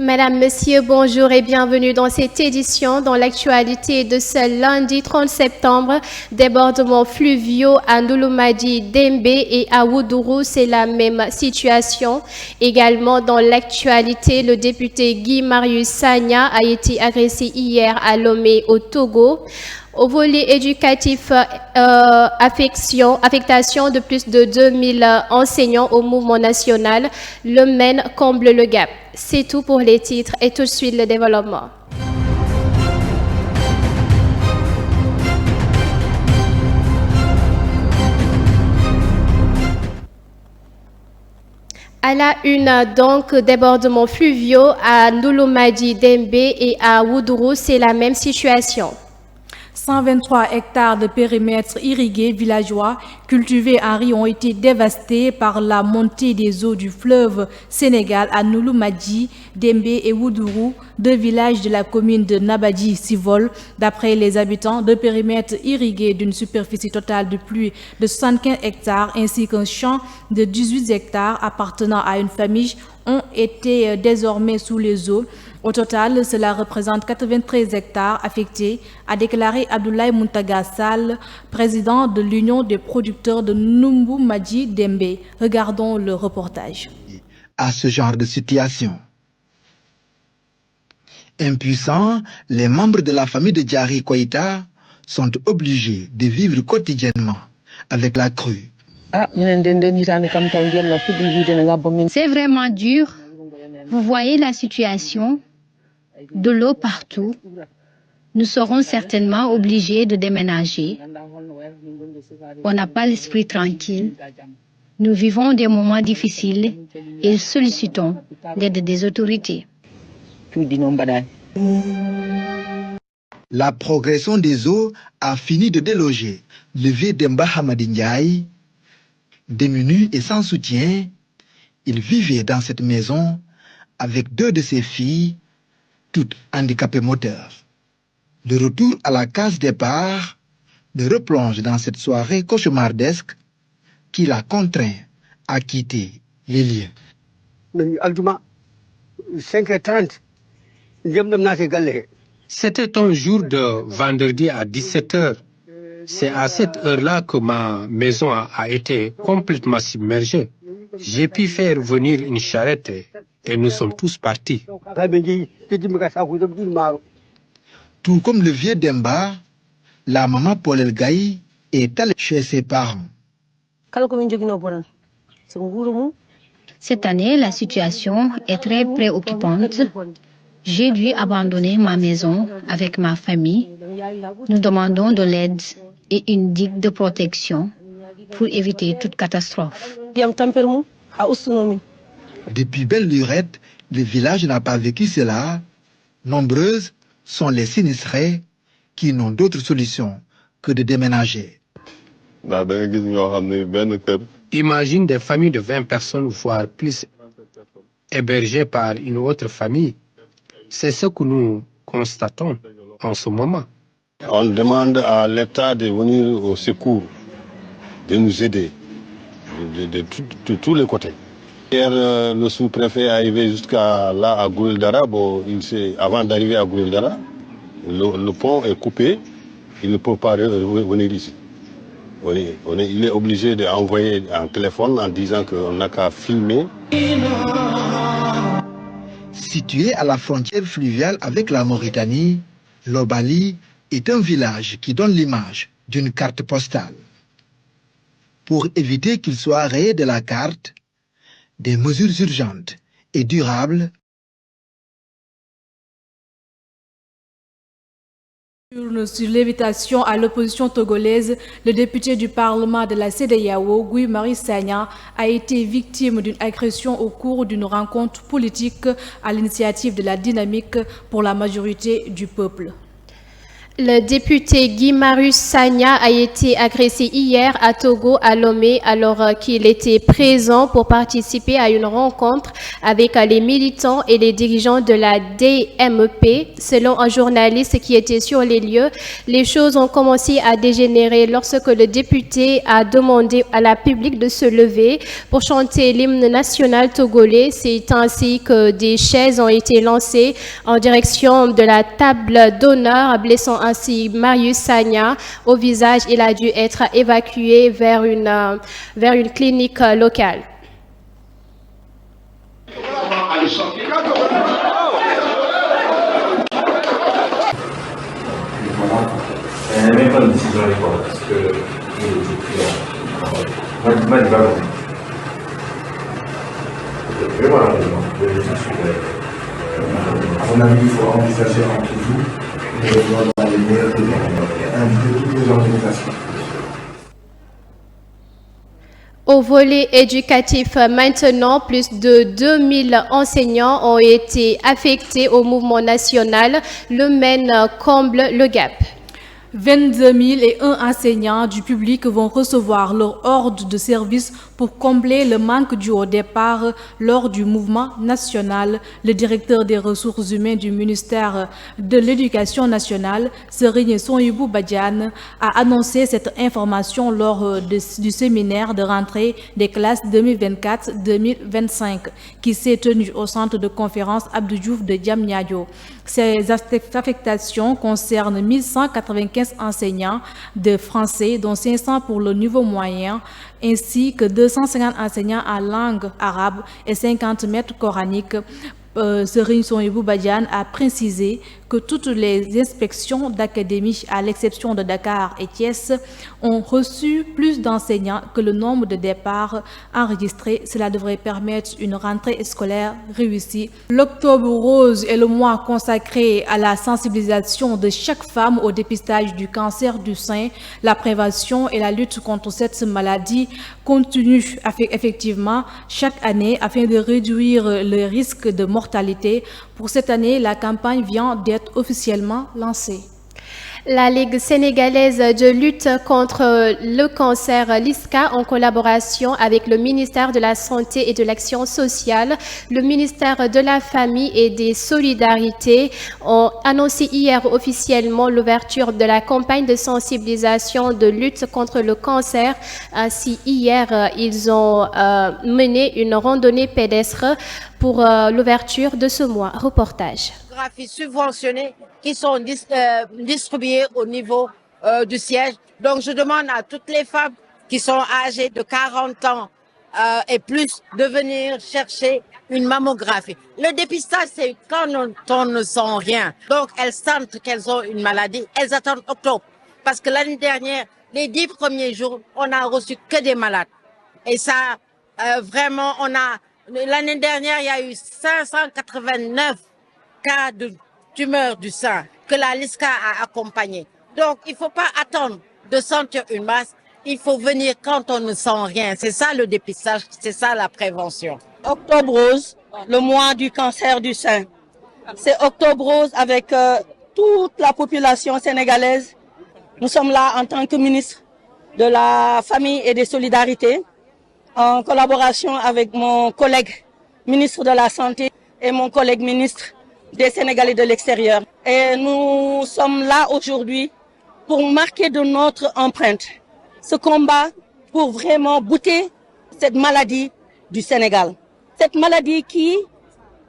Mesdames, Messieurs, bonjour et bienvenue dans cette édition. Dans l'actualité de ce lundi 30 septembre, débordements fluviaux à Ndouloumadi, Dembe et à Woudourou, c'est la même situation. Également dans l'actualité, le député Guy Marius Sagna a été agressé hier à Lomé au Togo. Au volet éducatif, affectation de plus de 2000 enseignants au mouvement national, le MEN comble le gap. C'est tout pour les titres et tout de suite le développement. À la une, donc, débordements fluviaux à Ndouloumadi, Dembe et à Woudourou, c'est la même situation. 123 hectares de périmètre irrigué villageois cultivés en riz ont été dévastés par la montée des eaux du fleuve Sénégal à Ndouloumadi, Dembe et Woudourou, deux villages de la commune de Nabadji-Sivol. D'après les habitants, deux périmètres irrigués d'une superficie totale de plus de 75 hectares ainsi qu'un champ de 18 hectares appartenant à une famille ont été désormais sous les eaux. Au total, cela représente 93 hectares affectés, a déclaré Abdoulaye Muntaga Sall, président de l'Union des producteurs de Ndouloumadi Dembe. Regardons le reportage. À ce genre de situation. Impuissants, les membres de la famille de Diary Koïta sont obligés de vivre quotidiennement avec la crue. C'est vraiment dur. Vous voyez la situation, de l'eau partout. Nous serons certainement obligés de déménager. On n'a pas l'esprit tranquille. Nous vivons des moments difficiles et sollicitons l'aide des autorités. La progression des eaux a fini de déloger le vieux Demba Hamadi Ndiaye. Démuni et sans soutien, il vivait dans cette maison avec deux de ses filles, toutes handicapées moteurs. Le retour à la case départ le replonge dans cette soirée cauchemardesque qui l'a contraint à quitter les lieux. C'était un jour de vendredi à 17h. C'est à cette heure-là que ma maison a été complètement submergée. J'ai pu faire venir une charrette et nous sommes tous partis. Tout comme le vieux Demba, la maman Paul El Gaï est allée chez ses parents. Cette année, la situation est très préoccupante. J'ai dû abandonner ma maison avec ma famille. Nous demandons de l'aide et une digue de protection pour éviter toute catastrophe. Depuis belle lurette, le village n'a pas vécu cela. Nombreuses sont les sinistrés qui n'ont d'autre solution que de déménager. Imagine des familles de 20 personnes, voire plus, hébergées par une autre famille. C'est ce que nous constatons en ce moment. On demande à l'État de venir au secours, de nous aider de tous les côtés. Hier, le sous-préfet est arrivé jusqu'à là à Gouildara. Bon, avant d'arriver à Gouildara, le pont est coupé. Il ne peut pas venir ici. Il est obligé d'envoyer un téléphone en disant qu'on n'a qu'à filmer. Situé à la frontière fluviale avec la Mauritanie, Lobali est un village qui donne l'image d'une carte postale. Pour éviter qu'il soit rayé de la carte, des mesures urgentes et durables Sur l'invitation à l'opposition togolaise, le député du Parlement de la CEDEAO, Guy Marius Sagna, a été victime d'une agression au cours d'une rencontre politique à l'initiative de la Dynamique pour la majorité du peuple. Le député Guy Marius Sagna a été agressé hier à Togo, à Lomé, alors qu'il était présent pour participer à une rencontre avec les militants et les dirigeants de la DMP. Selon un journaliste qui était sur les lieux, les choses ont commencé à dégénérer lorsque le député a demandé à la public de se lever pour chanter l'hymne national togolais. C'est ainsi que des chaises ont été lancées en direction de la table d'honneur, blessant ainsi Marius Sagna au visage. Il a dû être évacué vers une clinique locale. Même pas de décision à l'époque, parce que à mon avis, il faut envisager entre vous dans les meilleurs délais, inviter toutes les organisations. Au volet éducatif maintenant, plus de 2000 enseignants ont été affectés au mouvement national. Le MEN comble le gap. 22 001 enseignants du public vont recevoir leur ordre de service pour combler le manque dû au départ lors du mouvement national. Le directeur des ressources humaines du ministère de l'Éducation nationale, Serigne Sonibou Badiane, a annoncé cette information lors du séminaire de rentrée des classes 2024-2025 qui s'est tenu au centre de conférence Abdou Diouf de Diamniadio. Ces affectations concernent 1195 enseignants de français, dont 500 pour le niveau moyen, ainsi que 250 enseignants en langue arabe et 50 maîtres coraniques. Serigne Sonibou Badiane a précisé que toutes les inspections d'académie, à l'exception de Dakar et Thiès, ont reçu plus d'enseignants que le nombre de départs enregistrés. Cela devrait permettre une rentrée scolaire réussie. L'Octobre rose est le mois consacré à la sensibilisation de chaque femme au dépistage du cancer du sein. La prévention et la lutte contre cette maladie continuent effectivement chaque année afin de réduire le risque de mortalité. Pour cette année, la campagne vient d'être officiellement lancée. La Ligue sénégalaise de lutte contre le cancer, LISCA, en collaboration avec le ministère de la Santé et de l'Action sociale, le ministère de la Famille et des Solidarités, ont annoncé hier officiellement l'ouverture de la campagne de sensibilisation de lutte contre le cancer. Ainsi, hier, ils ont mené une randonnée pédestre pour l'ouverture de ce mois. Reportage. Subventionnés qui sont distribués au niveau du siège. Donc je demande à toutes les femmes qui sont âgées de 40 ans et plus de venir chercher une mammographie. Le dépistage, c'est quand on ne sent rien. Donc elles sentent qu'elles ont une maladie, elles attendent octobre. Parce que l'année dernière, les 10 premiers jours, on n'a reçu que des malades. Et ça, vraiment, l'année dernière, il y a eu 589 cas de tumeur du sein que la LISCA a accompagné. Donc, il ne faut pas attendre de sentir une masse. Il faut venir quand on ne sent rien. C'est ça le dépistage, c'est ça la prévention. Octobre rose, le mois du cancer du sein. C'est Octobre rose avec toute la population sénégalaise. Nous sommes là en tant que ministre de la Famille et des Solidarités, en collaboration avec mon collègue ministre de la Santé et mon collègue ministre des Sénégalais de l'extérieur. Et nous sommes là aujourd'hui pour marquer de notre empreinte ce combat pour vraiment bouter cette maladie du Sénégal. Cette maladie qui,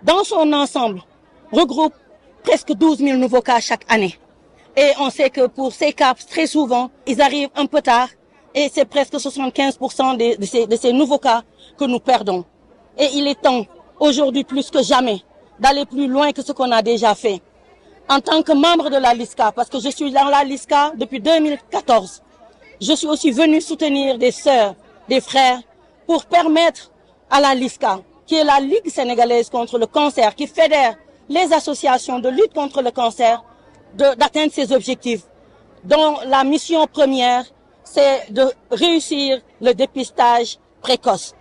dans son ensemble, regroupe presque 12 000 nouveaux cas chaque année. Et on sait que pour ces cas, très souvent, ils arrivent un peu tard et c'est presque 75% de ces nouveaux cas que nous perdons. Et il est temps, aujourd'hui plus que jamais, d'aller plus loin que ce qu'on a déjà fait. En tant que membre de la LISCA, parce que je suis dans la LISCA depuis 2014, je suis aussi venu soutenir des sœurs, des frères, pour permettre à la LISCA, qui est la Ligue sénégalaise contre le cancer, qui fédère les associations de lutte contre le cancer, d'atteindre ses objectifs, dont la mission première, c'est de réussir le dépistage précoce.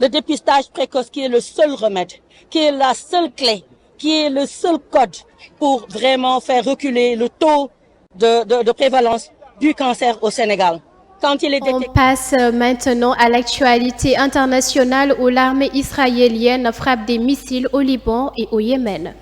Le dépistage précoce qui est le seul remède, qui est la seule clé, qui est le seul code pour vraiment faire reculer le taux de prévalence du cancer au Sénégal. Quand il est détecté... On passe maintenant à l'actualité internationale où l'armée israélienne frappe des missiles au Liban et au Yémen.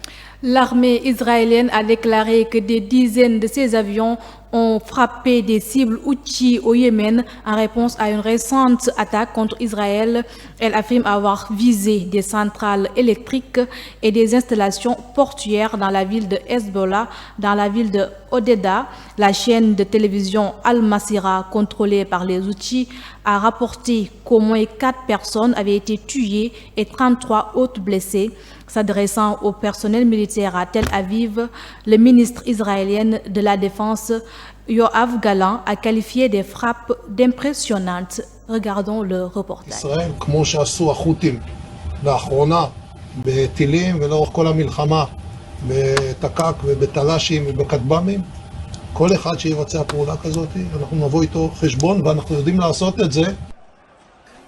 L'armée israélienne a déclaré que des dizaines de ses avions ont frappé des cibles Houthis au Yémen en réponse à une récente attaque contre Israël. Elle affirme avoir visé des centrales électriques et des installations portuaires dans la ville de Hezbollah, dans la ville de Hodeidah. La chaîne de télévision Al-Masira, contrôlée par les Houthis, a rapporté qu'au moins 4 personnes avaient été tuées et 33 autres blessées. S'adressant au personnel militaire à Tel Aviv, le ministre israélien de la Défense, Yoav Gallant, a qualifié des frappes d'impressionnantes. Regardons le reportage. ישראל, כמו שעשו החות'ים לאחרונה בטילים ולאורך כל המלחמה בתק"ק ובתל"שים ובכטב"מים, כל אחד שיבצע פעולה כזאת, אנחנו נבוא איתו חשבון ואנחנו יודעים לעשות את זה.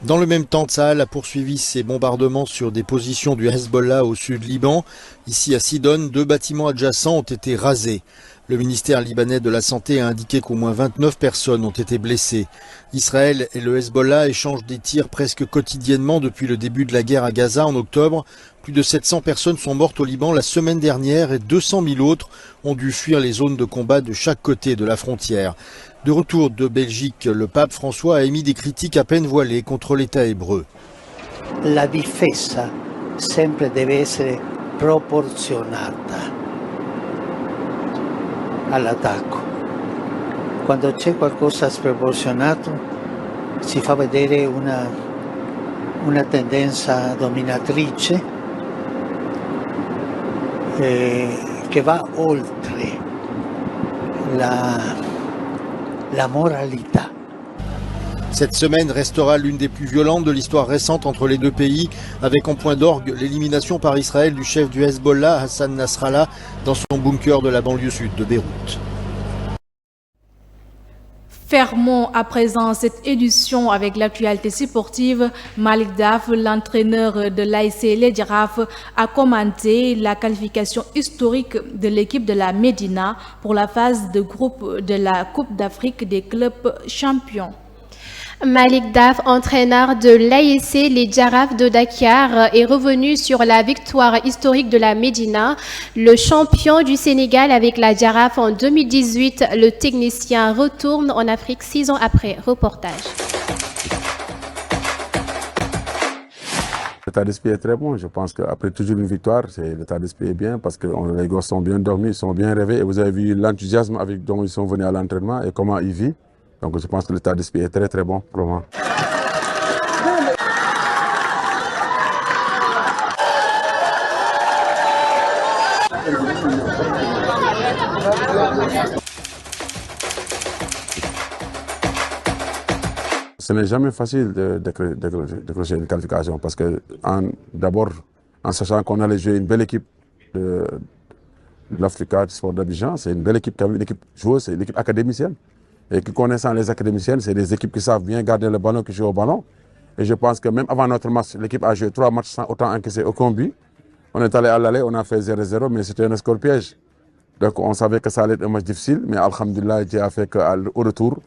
Dans le même temps, Tsahal a poursuivi ses bombardements sur des positions du Hezbollah au sud Liban. Ici à Sidon, 2 bâtiments adjacents ont été rasés. Le ministère libanais de la Santé a indiqué qu'au moins 29 personnes ont été blessées. Israël et le Hezbollah échangent des tirs presque quotidiennement depuis le début de la guerre à Gaza en octobre. Plus de 700 personnes sont mortes au Liban la semaine dernière et 200 000 autres ont dû fuir les zones de combat de chaque côté de la frontière. De retour de Belgique, le pape François a émis des critiques à peine voilées contre l'État hébreu. La difesa sempre deve essere proporzionata all'attacco. Quando c'è qualcosa sproporzionato si fa vedere una tendenza dominatrice che va oltre la moralité. Cette semaine restera l'une des plus violentes de l'histoire récente entre les deux pays, avec en point d'orgue l'élimination par Israël du chef du Hezbollah, Hassan Nasrallah, dans son bunker de la banlieue sud de Beyrouth. Fermons à présent cette édition avec l'actualité sportive. Malik Daf, l'entraîneur de l'ASC Les Girafes, a commenté la qualification historique de l'équipe de la Médina pour la phase de groupe de la Coupe d'Afrique des clubs champions. Malik Daf, entraîneur de l'ASC Les Girafes de Dakar, est revenu sur la victoire historique de la Médina, le champion du Sénégal avec la Girafe en 2018. Le technicien retourne en Afrique 6 ans après. Reportage. L'état d'esprit est très bon. Je pense qu'après toujours une victoire, l'état d'esprit est bien parce que les gosses sont bien dormis, ils sont bien réveillés. Et vous avez vu l'enthousiasme avec dont ils sont venus à l'entraînement et comment ils vivent. Donc je pense que l'état d'esprit est très très bon pour le moment. Ce n'est jamais facile de décrocher une qualification parce que d'abord, en sachant qu'on allait jouer une belle équipe de l'Africa Sport d'Abidjan, c'est une belle équipe, une équipe joueuse, c'est une équipe académicienne. Et qui connaissant les académiciennes, c'est des équipes qui savent bien garder le ballon, qui jouent au ballon. Et je pense que même avant notre match, l'équipe a joué 3 matchs sans autant encaisser aucun but. On est allé à l'aller, on a fait 0-0, mais c'était un score piège. Donc on savait que ça allait être un match difficile, mais alhamdulillah, Dieu a fait qu'au retour,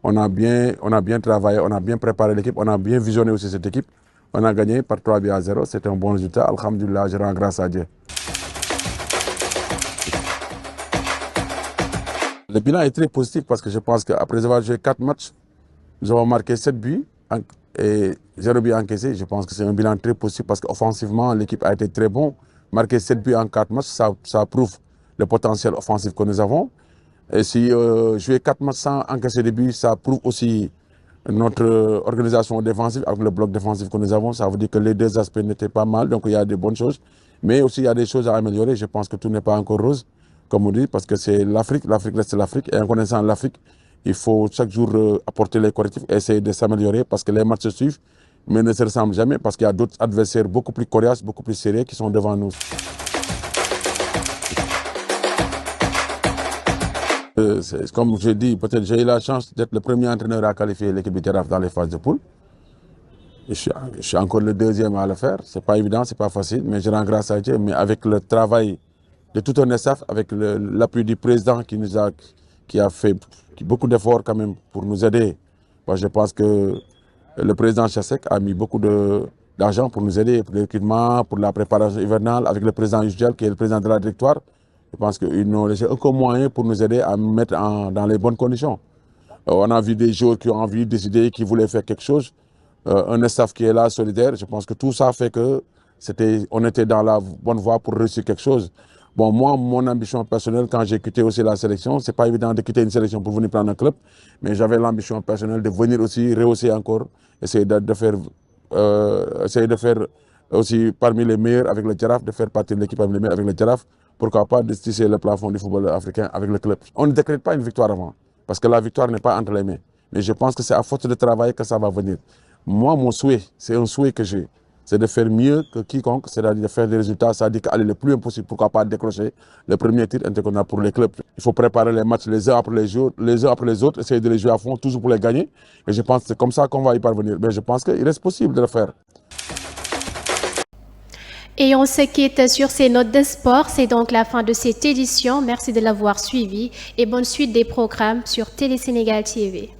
on a bien travaillé, on a bien préparé l'équipe, on a bien visionné aussi cette équipe. On a gagné par 3-0, c'était un bon résultat. Alhamdulillah, je rends grâce à Dieu. Le bilan est très positif parce que je pense qu'après avoir joué 4 matchs, nous avons marqué 7 buts et 0 but encaissé. Je pense que c'est un bilan très positif parce qu'offensivement, l'équipe a été très bon. Marquer 7 buts en 4 matchs, ça prouve le potentiel offensif que nous avons. Et si jouer 4 matchs sans encaisser des buts, ça prouve aussi notre organisation défensive avec le bloc défensif que nous avons. Ça veut dire que les deux aspects n'étaient pas mal, donc il y a des bonnes choses. Mais aussi il y a des choses à améliorer. Je pense que tout n'est pas encore rose, comme on dit, parce que c'est l'Afrique reste l'Afrique. Et en connaissant l'Afrique, il faut chaque jour apporter les correctifs et essayer de s'améliorer parce que les matchs se suivent, mais ne se ressemblent jamais parce qu'il y a d'autres adversaires beaucoup plus coriaces, beaucoup plus sérieux qui sont devant nous. Comme je dis, peut-être j'ai eu la chance d'être le premier entraîneur à qualifier l'équipe de Giraffe dans les phases de poule. Je suis encore le deuxième à le faire. C'est pas évident, c'est pas facile, mais je rends grâce à Dieu. Mais avec le travail de tout un staff, avec l'appui du président qui qui a fait beaucoup d'efforts quand même pour nous aider. Moi, je pense que le président Chassek a mis beaucoup d'argent pour nous aider, pour le recrutement, pour la préparation hivernale, avec le président Usuel, qui est le président de la directoire. Je pense qu'ils n'ont laissé aucun moyen pour nous aider à nous mettre dans les bonnes conditions. On a vu des joueurs qui ont envie de décider, qui voulaient faire quelque chose. Un staff qui est là, solidaire. Je pense que tout ça fait que on était dans la bonne voie pour réussir quelque chose. Bon, moi, mon ambition personnelle, quand j'ai quitté aussi la sélection, c'est pas évident de quitter une sélection pour venir prendre un club, mais j'avais l'ambition personnelle de venir aussi rehausser encore, essayer de faire aussi parmi les meilleurs avec le Jaraaf, de faire partie de l'équipe parmi les meilleurs avec le Jaraaf. Pourquoi pas de tisser le plafond du football africain avec le club. On ne décrète pas une victoire avant, parce que la victoire n'est pas entre les mains. Mais je pense que c'est à force de travail que ça va venir. Moi, mon souhait, c'est un souhait que j'ai, c'est de faire mieux que quiconque, c'est-à-dire de faire des résultats, c'est-à-dire qu'aller le plus impossible, pourquoi pas décrocher le premier titre intercontinental pour les clubs. Il faut préparer les matchs les uns après les autres, essayer de les jouer à fond, toujours pour les gagner. Et je pense que c'est comme ça qu'on va y parvenir. Mais je pense qu'il reste possible de le faire. Et on se quitte sur ces notes de sport. C'est donc la fin de cette édition. Merci de l'avoir suivi et bonne suite des programmes sur Télé Sénégal TV.